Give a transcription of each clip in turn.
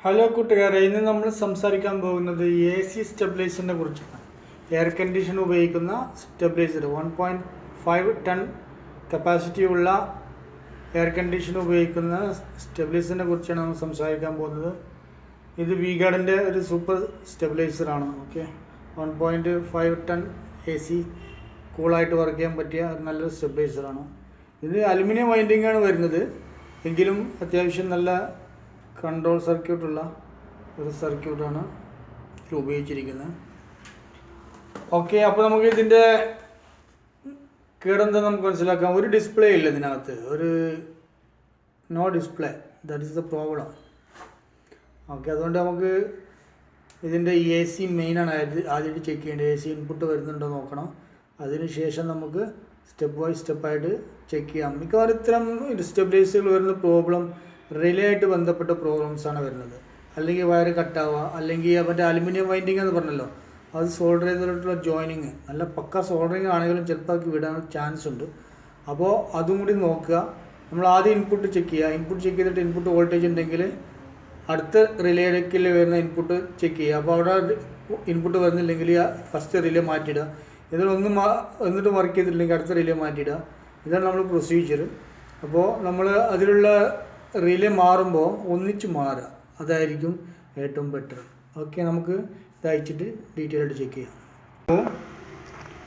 Hello കൂട്ടുകാരെ, ഇന്ന് നമ്മൾ സംസാരിക്കാൻ പോകുന്നത് എ സി സ്റ്റെബിലൈസറിനെ കുറിച്ചാണ്. എയർ കണ്ടീഷൻ ഉപയോഗിക്കുന്ന സ്റ്റെബിലൈസർ 1.5 ടൺ കപ്പാസിറ്റി ഉള്ള എയർ കണ്ടീഷൻ ഉപയോഗിക്കുന്ന സ്റ്റെബിലൈസറിനെ കുറിച്ചാണ് നമ്മൾ സംസാരിക്കാൻ പോകുന്നത്. ഇത് വി-ഗാർഡിൻ്റെ ഒരു സൂപ്പർ സ്റ്റെബിലൈസറാണ്. ഓക്കെ, 1.5 ടൺ എ സി കൂളായിട്ട് വർക്ക് ചെയ്യാൻ പറ്റിയ നല്ലൊരു സ്റ്റെബിലൈസറാണ്. ഇത് അലുമിനിയം വൈൻഡിങ്ങാണ് വരുന്നത്, എങ്കിലും അത്യാവശ്യം നല്ല കൺട്രോൾ സർക്യൂട്ടുള്ള ഒരു സർക്യൂട്ടാണ് ഇതിൽ ഉപയോഗിച്ചിരിക്കുന്നത്. ഓക്കെ, അപ്പോൾ നമുക്ക് ഇതിൻ്റെ കേടെന്താ നമുക്ക് മനസ്സിലാക്കാം. ഒരു ഡിസ്പ്ലേ ഇല്ല ഇതിനകത്ത്, ഒരു no display, that is the problem. Okay, അതുകൊണ്ട് നമുക്ക് ഇതിൻ്റെ എ സി മെയിനാണ് ആദ്യമായിട്ട് ചെക്ക് ചെയ്യേണ്ടത്. എ സി ഇൻപുട്ട് വരുന്നുണ്ടോ നോക്കണം. അതിനുശേഷം നമുക്ക് സ്റ്റെപ്പ് ബൈ സ്റ്റെപ്പായിട്ട് ചെക്ക് ചെയ്യാം. മിക്കവാറും ഇത്തരം സ്റ്റെബിലൈസറുകൾ വരുന്ന പ്രോബ്ലം റിലേ ആയിട്ട് ബന്ധപ്പെട്ട പ്രോബ്ലംസാണ് വരുന്നത്. അല്ലെങ്കിൽ വയർ കട്ടാവുക, അല്ലെങ്കിൽ മറ്റേ അലുമിനിയം വൈൻഡിങ് എന്ന് പറഞ്ഞല്ലോ, അത് സോൾഡർ ചെയ്തിട്ടുള്ള ജോയിനിങ് നല്ല പക്ക സോൾഡറിങ് ആണെങ്കിലും ചിലപ്പോൾ വിടാൻ ചാൻസ് ഉണ്ട്. അപ്പോൾ അതും കൂടി നോക്കുക. നമ്മൾ ആദ്യം ഇൻപുട്ട് ചെക്ക് ചെയ്യുക. ഇൻപുട്ട് ചെക്ക് ചെയ്തിട്ട് ഇൻപുട്ട് വോൾട്ടേജ് ഉണ്ടെങ്കിൽ അടുത്ത റിലേയിലേക്ക് വരുന്ന ഇൻപുട്ട് ചെക്ക് ചെയ്യുക. അപ്പോൾ അവിടെ ഇൻപുട്ട് വരുന്നില്ലെങ്കിൽ ഫസ്റ്റ് റിലേ മാറ്റിയിടുക. എന്നിട്ട് വർക്ക് ചെയ്തിട്ടില്ലെങ്കിൽ അടുത്ത റിലേ മാറ്റിയിടുക. ഇതാണ് നമ്മൾ പ്രൊസീജിയർ. അപ്പോൾ നമ്മൾ അതിലുള്ള റിലേ മാറുമ്പോൾ ഒന്നിച്ച് മാറുക, അതായിരിക്കും ഏറ്റവും ബെറ്റർ. ഓക്കെ, നമുക്ക് ഇത് അയച്ചിട്ട് ഡീറ്റെയിൽ ആയിട്ട് ചെക്ക് ചെയ്യാം. അപ്പോൾ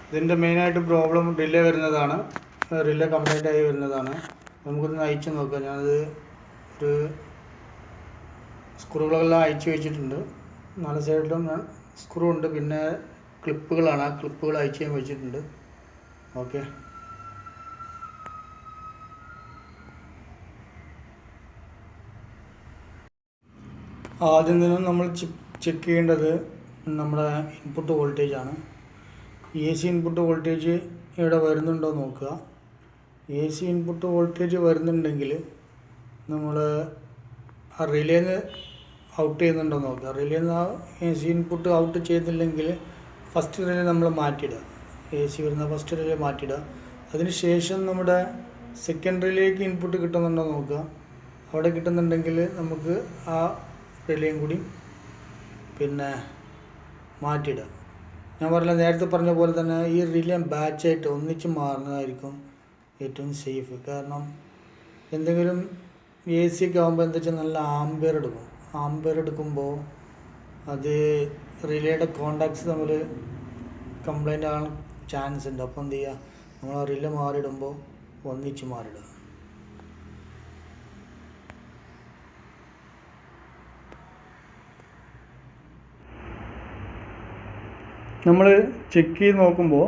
ഇതിൻ്റെ മെയിനായിട്ട് പ്രോബ്ലം റിലേ വരുന്നതാണ്, റിലേ കംപ്ലൈൻ്റ് ആയി വരുന്നതാണ്. നമുക്കിത് അയച്ച് നോക്കാം. ഞാനത് ഒരു സ്ക്രൂകളെല്ലാം അയച്ചു വെച്ചിട്ടുണ്ട്. 4 സൈഡിലും സ്ക്രൂ ഉണ്ട്, പിന്നെ ക്ലിപ്പുകളാണ്, ആ ക്ലിപ്പുകൾ അയച്ചു ഞാൻ വെച്ചിട്ടുണ്ട്. ഓക്കെ, ആദ്യം തന്നെ നമ്മൾ ചെക്ക് ചെയ്യേണ്ടത് നമ്മുടെ ഇൻപുട്ട് വോൾട്ടേജാണ്. എ സി ഇൻപുട്ട് വോൾട്ടേജ് ഇവിടെ വരുന്നുണ്ടോ നോക്കുക. എ സി ഇൻപുട്ട് വോൾട്ടേജ് വരുന്നുണ്ടെങ്കിൽ നമ്മൾ ആ റിലേന്ന് ഔട്ട് ചെയ്യുന്നുണ്ടോ നോക്കുക. റിലേന്ന് എ സി ഇൻപുട്ട് ഔട്ട് ചെയ്യുന്നില്ലെങ്കിൽ ഫസ്റ്റ് റിലേ നമ്മൾ മാറ്റിയിടുക. എ സി വരുന്ന ഫസ്റ്റ് റിലേ മാറ്റിയിടുക. അതിന് ശേഷം നമ്മുടെ സെക്കൻഡ് റിലേക്ക് ഇൻപുട്ട് കിട്ടുന്നുണ്ടോ നോക്കുക. അവിടെ കിട്ടുന്നുണ്ടെങ്കിൽ നമുക്ക് ആ റിലേയും കൂടി പിന്നെ മാറ്റിയിടുക. ഞാൻ നേരത്തെ പറഞ്ഞ പോലെ തന്നെ ഈ റിലേ ബാച്ചായിട്ട് ഒന്നിച്ച് മാറുന്നതായിരിക്കും ഏറ്റവും സേഫ്. കാരണം എന്തെങ്കിലും എ സി ഒക്കെ ആകുമ്പോൾ എന്താ വെച്ചാൽ നല്ല ആംബിയർ എടുക്കും. ആംബിയർ എടുക്കുമ്പോൾ അത് റിലേയുടെ കോണ്ടാക്ട്സ് തമ്മിൽ കംപ്ലൈൻ്റ് ആകാൻ ചാൻസ് ഉണ്ട്. അപ്പോൾ എന്ത് ചെയ്യുക, നമ്മൾ ആ റിലേ മാറിയിടുമ്പോൾ ഒന്നിച്ച് മാറിയിടുക. നമ്മൾ ചെക്ക് ചെയ്ത് നോക്കുമ്പോൾ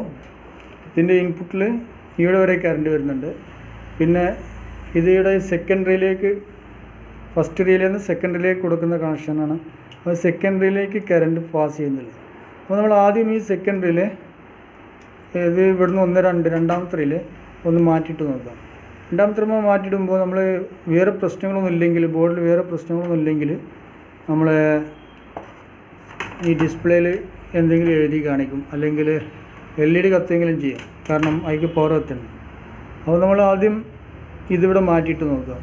ഇതിൻ്റെ ഇൻപുട്ടിൽ ഇവിടെ വരെ കറണ്ട് വരുന്നുണ്ട്. പിന്നെ ഇതിവിടെ സെക്കൻഡ് റിലേക്ക്, ഫസ്റ്റ് റിലേന്ന് സെക്കൻഡ് റിലേക്ക് കൊടുക്കുന്ന കണക്ഷനാണ്. അപ്പോൾ സെക്കൻഡ് റിലേക്ക് കറണ്ട് പാസ് ചെയ്യുന്നില്ല. അപ്പോൾ നമ്മൾ ആദ്യം ഈ സെക്കൻഡ് റിലേ ഇത് ഇവിടുന്ന് 1, 2 രണ്ടാമത്തെ റിലേ ഒന്ന് മാറ്റിയിട്ട് നോക്കാം. രണ്ടാമത്തെ റിലേ മാറ്റിയിടുമ്പോൾ നമ്മൾ വേറെ പ്രശ്നങ്ങളൊന്നും ഇല്ലെങ്കിൽ, ബോർഡിൽ വേറെ പ്രശ്നങ്ങളൊന്നും ഇല്ലെങ്കിൽ നമ്മൾ ഈ ഡിസ്പ്ലേയിൽ എന്തെങ്കിലും എഴുതി കാണിക്കും, അല്ലെങ്കിൽ LED കത്തെങ്കിലും ചെയ്യും. കാരണം അതിക്ക് പവർ കത്തുന്നു. അപ്പോൾ നമ്മൾ ആദ്യം ഇതിവിടെ മാറ്റിയിട്ട് നോക്കുക.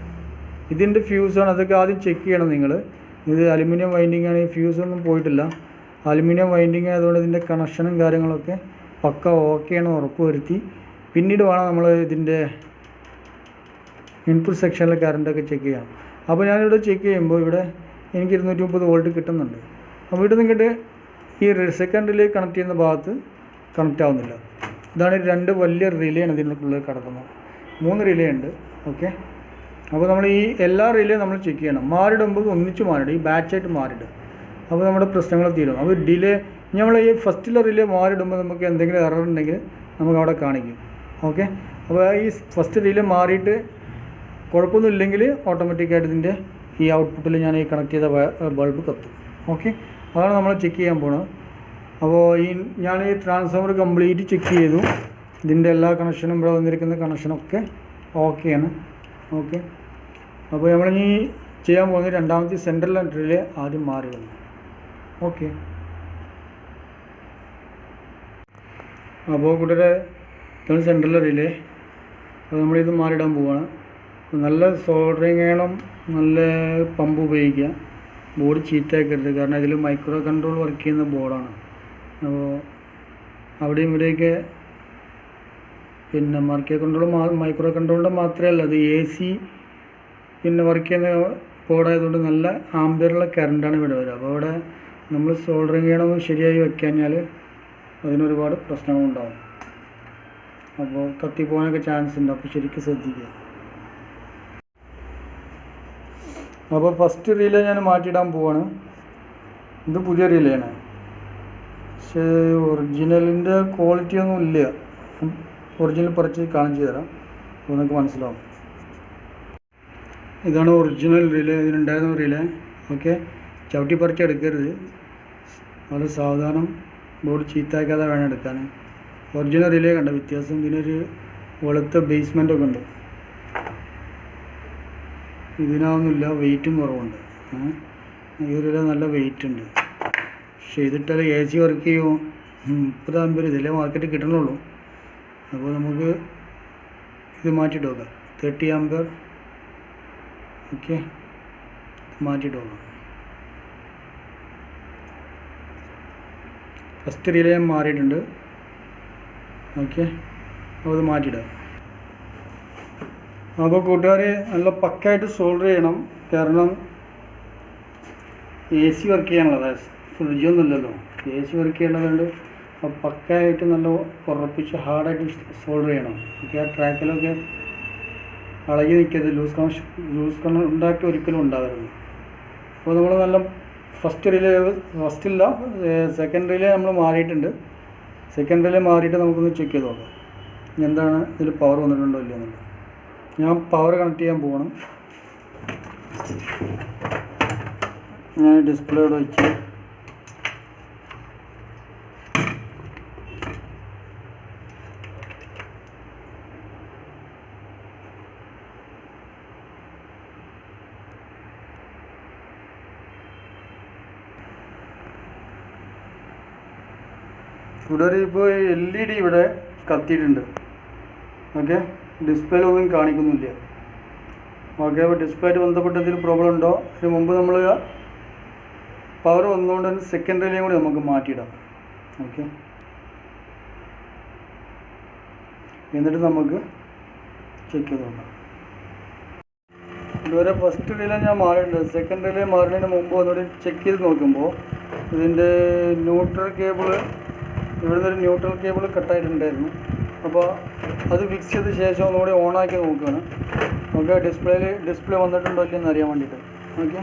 ഇതിൻ്റെ ഫ്യൂസാണ്, അതൊക്കെ ആദ്യം ചെക്ക് ചെയ്യണം നിങ്ങൾ. ഇത് അലുമിനിയം വൈൻഡിങ് ആണ്, ഈ ഫ്യൂസൊന്നും പോയിട്ടില്ല. അലുമിനിയം വൈൻഡിങ് ആയതുകൊണ്ട് ഇതിൻ്റെ കണക്ഷനും കാര്യങ്ങളൊക്കെ പക്ക ഓക്കെയാണ് ഉറപ്പ് വരുത്തി പിന്നീട് വേണം നമ്മൾ ഇതിൻ്റെ ഇൻപുട്ട് സെക്ഷനിലെ കറണ്ടൊക്കെ ചെക്ക് ചെയ്യാം. അപ്പോൾ ഞാനിവിടെ ചെക്ക് ചെയ്യുമ്പോൾ ഇവിടെ എനിക്ക് 230 വോൾട്ട് കിട്ടുന്നുണ്ട്. അപ്പോൾ ഇവിടെ നിന്നിട്ട് ഈ സെക്കൻഡ് റിലേ കണക്ട് ചെയ്യുന്ന ഭാഗത്ത് കണക്റ്റ് ആവുന്നില്ല. ഇതാണ് 2 വലിയ റിലേ ആണ് ഇതിനുള്ളിൽ കിടക്കുന്നത്. 3 റിലേ ഉണ്ട്. ഓക്കെ, അപ്പോൾ നമ്മൾ ഈ എല്ലാ റിലേ നമ്മൾ ചെക്ക് ചെയ്യണം. മാറിയിടുമ്പോൾ ഒന്നിച്ച് മാറിയിടും, ഈ ബാച്ചായിട്ട് മാറിയിടും. അപ്പോൾ നമ്മുടെ പ്രശ്നങ്ങൾ തീരും. അപ്പോൾ ഡിലേ നമ്മൾ ഈ ഫസ്റ്റിലെ റിലേ മാറിയിടുമ്പോൾ നമുക്ക് എന്തെങ്കിലും എറർ ഉണ്ടെങ്കിൽ നമുക്ക് അവിടെ കാണിക്കും. ഓക്കെ, അപ്പോൾ ഈ ഫസ്റ്റ് റിലേ മാറിയിട്ട് കുഴപ്പമൊന്നും ഇല്ലെങ്കിൽ ഓട്ടോമാറ്റിക്കായിട്ട് ഇതിൻ്റെ ഈ ഔട്ട്പുട്ടിൽ ഞാൻ ഈ കണക്ട് ചെയ്ത ബൾബ് കത്തും. ഓക്കെ, അതാണ് നമ്മൾ ചെക്ക് ചെയ്യാൻ പോകുന്നത്. അപ്പോൾ ഞാൻ ഈ ട്രാൻസ്ഫോമർ കംപ്ലീറ്റ് ചെക്ക് ചെയ്തു. ഇതിൻ്റെ എല്ലാ കണക്ഷനും ഇവിടെ വന്നിരിക്കുന്ന കണക്ഷനൊക്കെ ഓക്കെയാണ്. ഓക്കെ, അപ്പോൾ നമ്മളിനി ചെയ്യാൻ പോകുന്നത് രണ്ടാമത്തെ സെൻട്രൽ റിലേ ആദ്യം മാറി വന്നു. ഓക്കെ, അപ്പോൾ കൂട്ടരെ ഇതാണ് സെൻട്രൽ റിലേ. അപ്പോൾ നമ്മളിത് മാറിയിടാൻ പോവുകയാണ്. നല്ല സോൾഡറിങ് വേണം, നല്ല പമ്പ് ഉപയോഗിക്കുക. ബോർഡ് ചീത്തയാക്കരുത്. കാരണം ഇതിൽ മൈക്രോ കൺട്രോൾ വർക്ക് ചെയ്യുന്ന ബോർഡാണ്. അപ്പോൾ അവിടെയും ഇവിടെയൊക്കെ പിന്നെ മൈക്രോ കൺട്രോളിൻ്റെ മാത്രമല്ല, അത് AC പിന്നെ വർക്ക് ചെയ്യുന്ന ബോർഡായതുകൊണ്ട് നല്ല ആംബിയറുള്ള കറണ്ടാണ് ഇവിടെ വരിക. അപ്പോൾ അവിടെ നമ്മൾ സോൾഡറിങ് ചെയ്യണമെന്ന് ശരിയായി വെക്കഴിഞ്ഞാൽ അതിനൊരുപാട് പ്രശ്നങ്ങളുണ്ടാകും. അപ്പോൾ കത്തിപ്പോകാനൊക്കെ ചാൻസ് ഉണ്ട്. അപ്പോൾ ശരിക്കും ശ്രദ്ധിക്കുക. അപ്പോൾ ഫസ്റ്റ് റിലേ ഞാൻ മാറ്റിയിടാൻ പോവാണ്. ഇത് പുതിയ റിലേയാണ്, പക്ഷേ ഒറിജിനലിൻ്റെ ക്വാളിറ്റി ഒന്നും ഇല്ല. ഒറിജിനൽ പറിച്ച് കാണിച്ചു തരാം, അപ്പോൾ നിങ്ങൾക്ക് മനസ്സിലാവും. ഇതാണ് ഒറിജിനൽ റിലേ, ഇതിനുണ്ടായിരുന്ന റിലേ. ഓക്കെ, ചവിട്ടി പറിച്ചെടുക്കരുത്, വളരെ സാവധാനം ബോർഡ് ചീത്തയാക്കാതെ വേണം എടുക്കാൻ. ഒറിജിനൽ റിലേ കണ്ട വ്യത്യാസം, ഇതിനൊരു വെളുത്ത ബേസ്മെൻറ്റൊക്കെ ഉണ്ട്. ഇതിനൊന്നുമില്ല, വെയിറ്റും കുറവുണ്ട്. ഈ റിലേ നല്ല വെയിറ്റ് ഉണ്ട്. പക്ഷേ ഇതിട്ടാൽ AC വർക്ക് ചെയ്യുമോ? 30 ആംപിയർ ഇതിലേ മാർക്കറ്റ് കിട്ടണുള്ളൂ. അപ്പോൾ നമുക്ക് ഇത് മാറ്റിയിട്ട് നോക്കാം. 30 ആംപിയർ. ഓക്കെ, മാറ്റിയിട്ട് നോക്കാം. ഫസ്റ്റ് റിലേ മാറിയിട്ടുണ്ട്. ഓക്കെ, അപ്പോൾ അത് മാറ്റിയിടാം. അപ്പോൾ കൂട്ടുകാർ നല്ല പക്കായിട്ട് സോൾഡർ ചെയ്യണം. കാരണം AC വർക്ക് ചെയ്യാനുള്ളത്, ഫ്രിഡ്ജൊന്നുമില്ലല്ലോ. AC വർക്ക് ചെയ്യാനുള്ളതുകൊണ്ട് അപ്പോൾ പക്കായിട്ട് നല്ല ഉറപ്പിച്ച് ഹാർഡായിട്ട് സോൾഡർ ചെയ്യണം. ഓക്കെ, ആ ട്രാക്കിലൊക്കെ അളകി നിൽക്കരുത്. ലൂസ് കണ ഉണ്ടാക്കി ഒരിക്കലും ഉണ്ടാകരുത്. അപ്പോൾ നമ്മൾ നല്ല സെക്കൻഡ് റിലേ നമ്മൾ മാറിയിട്ടുണ്ട്. സെക്കൻഡ് റിലേ മാറിയിട്ട് നമുക്കൊന്ന് ചെക്ക് ചെയ്ത് നോക്കാം എന്താണ് ഇതിൽ പവർ വന്നിട്ടുണ്ടോ ഇല്ല എന്നുള്ളത്. ഞാൻ പവർ കണക്ട് ചെയ്യാൻ പോകണം. ഞാൻ ഡിസ്പ്ലേയോട് വെച്ച് ഇവിടെ ഇപ്പോൾ LED ഇവിടെ കത്തിയിട്ടുണ്ട്. ഓക്കെ, ഡിസ്പ്ലേയിലൊന്നും കാണിക്കുന്നില്ല. ഓക്കെ, അപ്പോൾ ഡിസ്പ്ലേയായിട്ട് ബന്ധപ്പെട്ട് എന്തെങ്കിലും പ്രോബ്ലം ഉണ്ടോ? അതിന് മുമ്പ് നമ്മൾ പവർ വന്നുകൊണ്ട് തന്നെ സെക്കൻഡ് റിലേയും കൂടി നമുക്ക് മാറ്റിയിടാം. ഓക്കെ, എന്നിട്ട് നമുക്ക് ചെക്ക് ചെയ്ത് നോക്കാം. ഇതുവരെ ഫസ്റ്റ് റിലേ ഞാൻ മാറിയിട്ടുണ്ട്. സെക്കൻഡ് റിലേ മാറുന്നതിന് മുമ്പ് ഒന്നുകൂടി ചെക്ക് ചെയ്ത് നോക്കുമ്പോൾ ഇതിൻ്റെ ന്യൂട്രൽ കേബിൾ, ഇവിടുന്ന് ഒരു ന്യൂട്രൽ കേബിൾ കട്ടായിട്ടുണ്ടായിരുന്നു. അപ്പോൾ അത് ഫിക്സ് ചെയ്ത ശേഷം ഒന്നുകൂടി ഓണാക്കി നോക്കുകയാണ്. നമുക്ക് ഡിസ്പ്ലേ വന്നിട്ടുണ്ടോ ഇല്ലെന്ന് അറിയാൻ വേണ്ടിയിട്ട്. ഓക്കെ,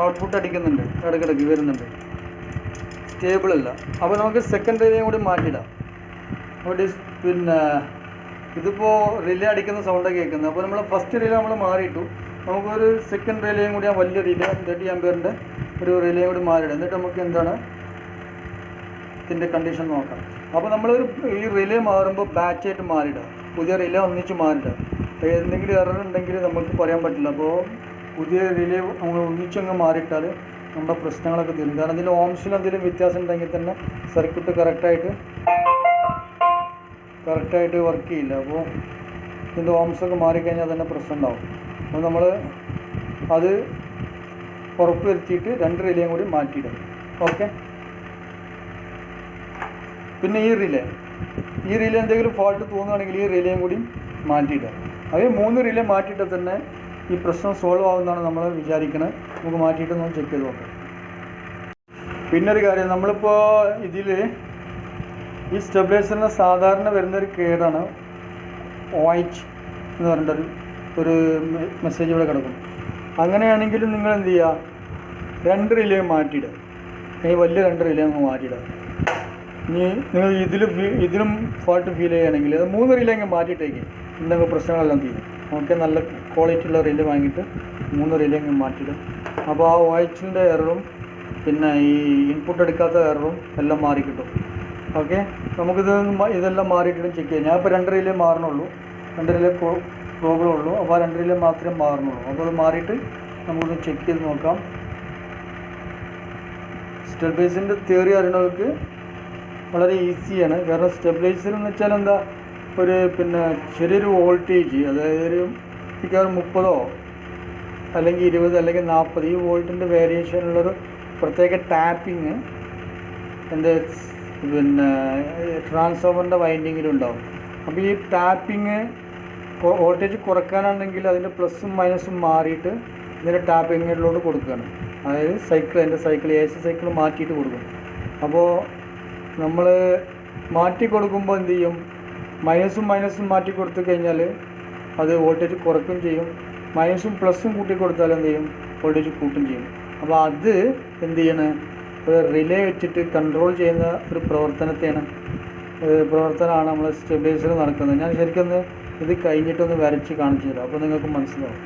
ഔട്ട്പുട്ട് അടിക്കുന്നുണ്ട്, ഇടയ്ക്കിടയ്ക്ക് വരുന്നുണ്ട്, സ്റ്റേബിൾ അല്ല. അപ്പോൾ നമുക്ക് സെക്കൻഡ് റിലേയും കൂടി മാറ്റിയിടാം. അപ്പോൾ പിന്നെ ഇതിപ്പോൾ റിലേ അടിക്കുന്ന സൗണ്ടൊക്കെ കേൾക്കുന്നത്. അപ്പോൾ നമ്മൾ ഫസ്റ്റ് റിലേ നമ്മൾ മാറിയിട്ടു. നമുക്കൊരു സെക്കൻഡ് റിലേയും കൂടി, വലിയ റിലേ 30 ആംപിയറിൻ്റെ ഒരു റിലേയും കൂടി മാറിയിടാം. എന്നിട്ട് നമുക്ക് എന്താണ് ഇതിൻ്റെ കണ്ടീഷൻ നോക്കാം. അപ്പോൾ നമ്മളൊരു ഈ റിലേ മാറുമ്പോൾ ബാച്ചായിട്ട് മാറിയിടുക, പുതിയ റിലേ ഒന്നിച്ച് മാറിയിടുക. എന്തെങ്കിലും എറർ ഉണ്ടെങ്കിൽ നമുക്ക് പറയാൻ പറ്റില്ല. അപ്പോൾ പുതിയ റിലേ നമ്മൾ ഒന്നിച്ചങ്ങ് മാറിയിട്ടാൽ നമ്മുടെ പ്രശ്നങ്ങളൊക്കെ തീരും. കാരണം ഇതിൽ ഓംസിൽ എന്തെങ്കിലും വ്യത്യാസം ഉണ്ടെങ്കിൽ തന്നെ സർക്യൂട്ട് കറക്റ്റായിട്ട് വർക്ക് ചെയ്യില്ല. അപ്പോൾ ഇതിൻ്റെ ഓംസൊക്കെ മാറിക്കഴിഞ്ഞാൽ തന്നെ പ്രശ്നം ഉണ്ടാവും. അപ്പോൾ നമ്മൾ അത് ഉറപ്പ് വരുത്തിയിട്ട് 2 റിലേയും കൂടി മാറ്റിയിടും. ഓക്കെ, പിന്നെ ഈ റിലേ എന്തെങ്കിലും ഫോൾട്ട് തോന്നുകയാണെങ്കിൽ ഈ റിലേയും കൂടി മാറ്റിയിടുക. അത് 3 റിലേ മാറ്റിയിട്ട് തന്നെ ഈ പ്രശ്നം സോൾവ് ആവുമെന്നാണ് നമ്മൾ വിചാരിക്കുന്നത്. നമുക്ക് മാറ്റിയിട്ട് ഒന്ന് ചെക്ക് ചെയ്ത് നോക്കാം. പിന്നൊരു കാര്യം, നമ്മളിപ്പോൾ ഇതിൽ ഈ സ്റ്റെബിലൈസറിന് സാധാരണ വരുന്നൊരു കേടാണ് OH എന്ന് പറഞ്ഞിട്ടൊരു മെസ്സേജ് ഇവിടെ കിടക്കും. അങ്ങനെയാണെങ്കിൽ നിങ്ങൾ എന്ത് ചെയ്യുക, 2 റിലേ മാറ്റിയിടുക. ഈ വലിയ 2 റിലേ അങ്ങ് മാറ്റിയിടുക. ഇനി നിങ്ങൾ ഇതിലും ഫോൾട്ട് ഫീൽ ചെയ്യുകയാണെങ്കിൽ 3 റിലേ അങ്ങ് മാറ്റിയിട്ടേക്ക് എന്തെങ്കിലും പ്രശ്നങ്ങളെല്ലാം തീരും. ഓക്കെ, നല്ല ക്വാളിറ്റി ഉള്ള റിലേ വാങ്ങിയിട്ട് 3 റിലേ അങ്ങ് മാറ്റിയിടും. അപ്പോൾ ആ OHൻ്റെ എററും പിന്നെ ഈ ഇൻപുട്ട് എടുക്കാത്ത എററും എല്ലാം മാറി കിട്ടും. ഓക്കെ, ഇതെല്ലാം മാറിയിട്ടിട്ട് ചെക്ക് ചെയ്യാം. ഞാൻ ഇപ്പോൾ 2 റിലേ മാറണുള്ളൂ, 2 റിലേ പ്രോബ്ലം ഉള്ളൂ. അപ്പോൾ ആ 2 റിലേ മാത്രമേ മാറണുള്ളൂ. അപ്പോൾ അത് മാറിയിട്ട് നമുക്കൊന്ന് ചെക്ക് ചെയ്ത് നോക്കാം. സ്റ്റെബിലൈസറിൻ്റെ തിയറി അറിയണവർക്ക് വളരെ ഈസിയാണ്. കാരണം സ്റ്റെബിലൈസർ എന്ന് വെച്ചാൽ എന്താ, ഒരു പിന്നെ ചെറിയൊരു വോൾട്ടേജ്, അതായത് ഒരു മിക്കവാറും 30 അല്ലെങ്കിൽ 20 അല്ലെങ്കിൽ 40 ഈ വോൾട്ടിൻ്റെ വേരിയേഷനുള്ളൊരു പ്രത്യേക ടാപ്പിങ് എൻ്റെ പിന്നെ ട്രാൻസ്ഫോമറിൻ്റെ വൈൻഡിങ്ങിലുണ്ടാവും. അപ്പോൾ ഈ ടാപ്പിങ് വോൾട്ടേജ് കുറക്കാനാണെങ്കിൽ അതിൻ്റെ പ്ലസും മൈനസും മാറിയിട്ട് ഇതിൻ്റെ ടാപ്പിങ്ങിലോട്ട് കൊടുക്കുകയാണ്. അതായത് എൻ്റെ സൈക്കിൾ AC സൈക്കിൾ മാറ്റിയിട്ട് കൊടുക്കും. അപ്പോൾ നമ്മൾ മാറ്റി കൊടുക്കുമ്പോൾ എന്ത് ചെയ്യും, മൈനസും മാറ്റി കൊടുത്തു കഴിഞ്ഞാൽ അത് വോൾട്ടേജ് കുറയ്ക്കും ചെയ്യും. മൈനസും പ്ലസും കൂട്ടി കൊടുത്താൽ എന്ത് ചെയ്യും, വോൾട്ടേജ് കൂട്ടും ചെയ്യും. അപ്പോൾ അത് എന്ത് ചെയ്യണം, ഒരു റിലേ വെച്ചിട്ട് കൺട്രോൾ ചെയ്യുന്ന ഒരു പ്രവർത്തനമാണ് നമ്മൾ സ്റ്റെബിലൈസർ നടക്കുന്നത്. ഞാൻ ശരിക്കും ഇത് കഴിഞ്ഞിട്ടൊന്ന് വരച്ച് കാണിച്ചു തരാം, അപ്പോൾ നിങ്ങൾക്ക് മനസ്സിലാവും.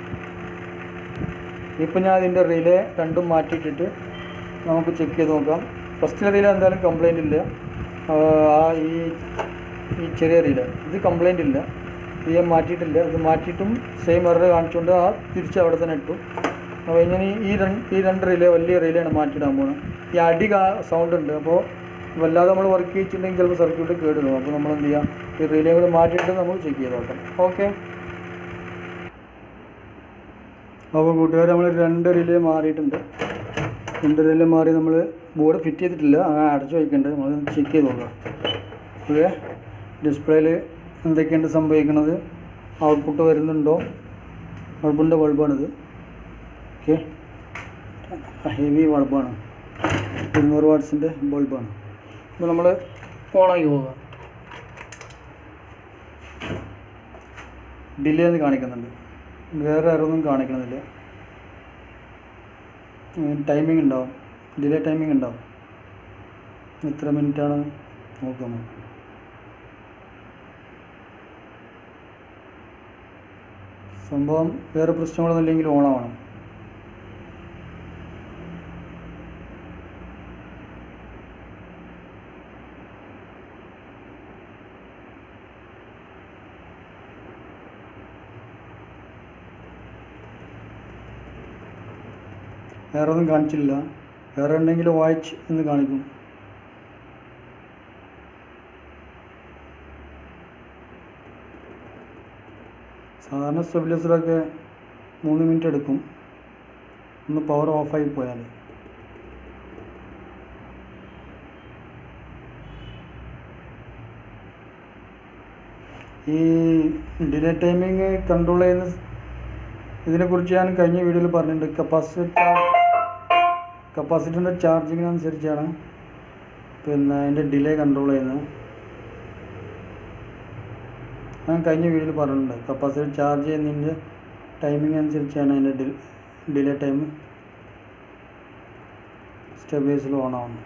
ഇപ്പം ഞാൻ ഇതിൻ്റെ റിലേ രണ്ടും മാറ്റിയിട്ടിട്ട് നമുക്ക് ചെക്ക് ചെയ്ത് നോക്കാം. ഫസ്റ്റ് റിലേ എന്തായാലും കംപ്ലൈൻ്റ് ഇല്ല. ഈ ചെറിയ റിലേ ഇത് കംപ്ലൈൻ്റ് ഇല്ല, ഇത് ഞാൻ മാറ്റിയിട്ടില്ല. ഇത് മാറ്റിയിട്ടും സെയിം എറർ കാണിച്ചുകൊണ്ട് തിരിച്ച് അവിടെ തന്നെ ഇട്ടു. അപ്പോൾ ഇങ്ങനെ ഈ രണ്ട് റിലേ, വലിയ റിലേയാണ് മാറ്റിയിടാൻ പോകുന്നത്. ഈ അടി സൗണ്ട് ഉണ്ട്, അപ്പോൾ വല്ലാതെ നമ്മൾ വർക്ക് ചെയ്തിട്ടുണ്ടെങ്കിൽ ചിലപ്പോൾ സർക്യൂട്ട് കേടുവരും. അപ്പോൾ നമ്മൾ എന്ത് ചെയ്യാം, ഈ റിലേ കൂടെ മാറ്റിയിട്ട് നമുക്ക് ചെക്ക് ചെയ്ത് നോക്കാം. ഓക്കെ, അപ്പോൾ കൂട്ടുകാർ നമ്മൾ 2 റിലേ മാറിയിട്ടുണ്ട്. 2 റിലേ മാറി നമ്മൾ ബോർഡ് ഫിറ്റ് ചെയ്തിട്ടില്ല, അങ്ങനെ അടച്ചു വയ്ക്കേണ്ടത്. നമ്മൾ ചെക്ക് ചെയ്ത് നോക്കാം. ഓക്കെ, ഡിസ്പ്ലേയിൽ എന്തൊക്കെയുണ്ട് സംഭവിക്കുന്നത്, ഔട്ട്പുട്ട് വരുന്നുണ്ടോ. ഔട്ട്പുട്ടിൻ്റെ ബൾബാണിത്. ഓക്കെ, ഹെവി ബൾബാണ്, 200 വാട്ട്സിൻ്റെ ബൾബാണ്. അപ്പോൾ നമ്മൾ ഓണാക്കി പോകാം. ഡിലേ എന്ന് കാണിക്കുന്നുണ്ട്, വേറെ ആരൊന്നും കാണിക്കണമെന്നില്ല. ടൈമിംഗ് ഉണ്ടാവും, ഡിലേ ടൈമിംഗ് ഉണ്ടാവും. എത്ര മിനിറ്റാണ് നോക്കാം. സംഭവം വേറെ പ്രശ്നങ്ങളൊന്നും ഇല്ലെങ്കിൽ ഓണാവണം. വേറെ ഒന്നും കാണിച്ചില്ല. വേറെ ഉണ്ടെങ്കിൽ വാച്ച് എന്ന് കാണിക്കും. സാധാരണ സ്റ്റെബിലൈസറൊക്കെ 3 മിനിറ്റ് എടുക്കും ഒന്ന് പവർ ഓഫായി പോയാൽ. ഈ ഡിലേ ടൈമിങ് കൺട്രോൾ ചെയ്യുന്ന ഇതിനെക്കുറിച്ച് ഞാൻ കഴിഞ്ഞ വീഡിയോയിൽ പറഞ്ഞിട്ടുണ്ട്. കപ്പാസിറ്ററിൻ്റെ ചാർജിങ്ങിനനുസരിച്ചാണ് പിന്നെ അതിൻ്റെ ഡിലേ കൺട്രോൾ ചെയ്യുന്നത്. ഞാൻ കഴിഞ്ഞ വീഡിയോയിൽ പറഞ്ഞിട്ടുണ്ട്. കപ്പാസിറ്റർ ചാർജ് ചെയ്യുന്നതിൻ്റെ ടൈമിംഗ് അനുസരിച്ചാണ് അതിൻ്റെ ഡിലേ ടൈം സ്റ്റെബിലൈസറിൽ ഓൺ ആവുന്നത്.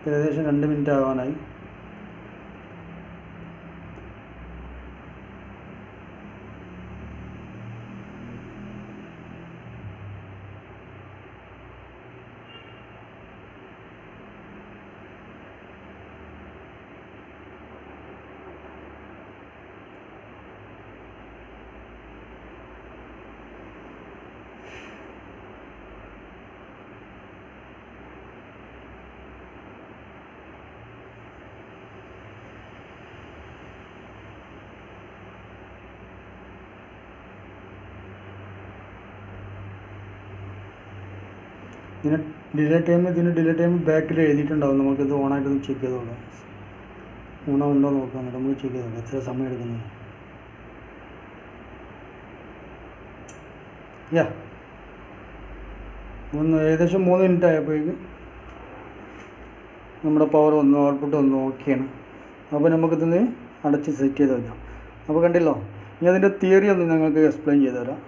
ഏകദേശം 2 മിനിറ്റ് ആവാനായി. ഇതിന് ഡിലേ ടൈം ബാക്കിൽ എഴുതിയിട്ടുണ്ടാവും. നമുക്കിത് ഓണായിട്ടൊന്ന് ചെക്ക് ചെയ്ത് നോക്കാം. ഓണാവുണ്ടോ നോക്കാം, എന്നിട്ട് നമുക്ക് ചെക്ക് ചെയ്ത് നോക്കാം എത്ര സമയം എടുക്കുന്നത്. ഏകദേശം 3 മിനിറ്റ് ആയപ്പോഴേക്കും നമ്മുടെ പവർ വന്നു, ഔട്ട്പുട്ട് വന്നു, ഓക്കെയാണ്. അപ്പോൾ നമുക്കിതൊന്ന് അടച്ച് സെറ്റ് ചെയ്ത് വയ്ക്കാം. അപ്പോൾ കണ്ടില്ലോ, ഇനി അതിൻ്റെ തിയറി ഒന്ന് നിങ്ങൾക്ക് എക്സ്പ്ലെയിൻ ചെയ്ത് തരാം.